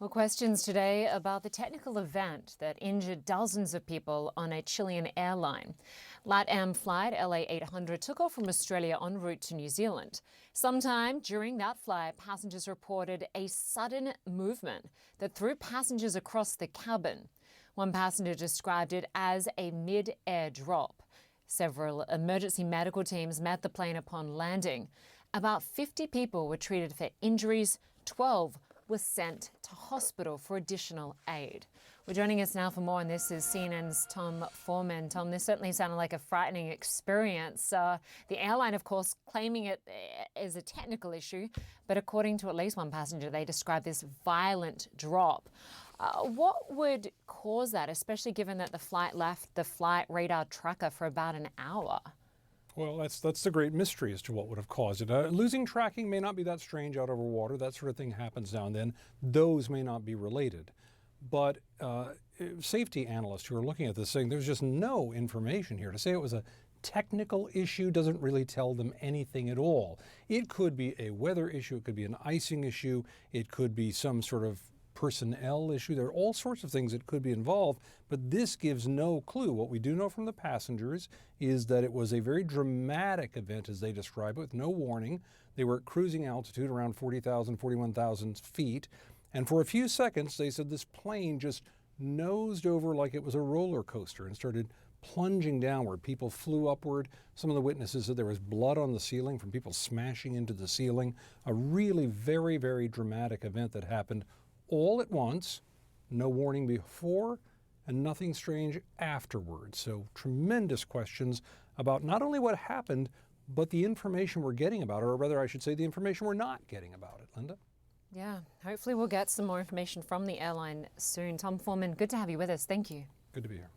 Well, questions today about the technical event that injured dozens of people on a Chilean airline. LATAM flight LA800 took off from Australia en route to New Zealand. Sometime during that flight, passengers reported a sudden movement that threw passengers across the cabin. One passenger described it as a mid-air drop. Several emergency medical teams met the plane upon landing. About 50 people were treated for injuries, 12 was sent to hospital for additional aid. Well, joining us now for more on this is CNN's Tom Foreman. Tom, this certainly sounded like a frightening experience. The airline, of course, claiming it as a technical issue, but according to at least one passenger, they described this violent drop. What would cause that, especially given that the flight left the flight radar tracker for about an hour? Well, that's the great mystery as to what would have caused it. Losing tracking may not be that strange out over water. That sort of thing happens now and then. Those may not be related. But safety analysts who are looking at this saying there's just no information here. To say it was a technical issue doesn't really tell them anything at all. It could be a weather issue. It could be an icing issue. It could be some sort of personnel issue. There are all sorts of things that could be involved, but this gives no clue. What we do know from the passengers is that it was a very dramatic event, as they describe it, with no warning. They were at cruising altitude around 40,000, 41,000 feet, and for a few seconds they said this plane just nosed over like it was a roller coaster and started plunging downward. People flew upward. Some of the witnesses said there was blood on the ceiling from people smashing into the ceiling. A really very, very dramatic event that happened all at once, no warning before, and nothing strange afterwards. So tremendous questions about not only what happened, but the information we're getting about it, or rather I should say the information we're not getting about it. Lynda? Yeah, hopefully we'll get some more information from the airline soon. Tom Foreman, good to have you with us. Thank you. Good to be here.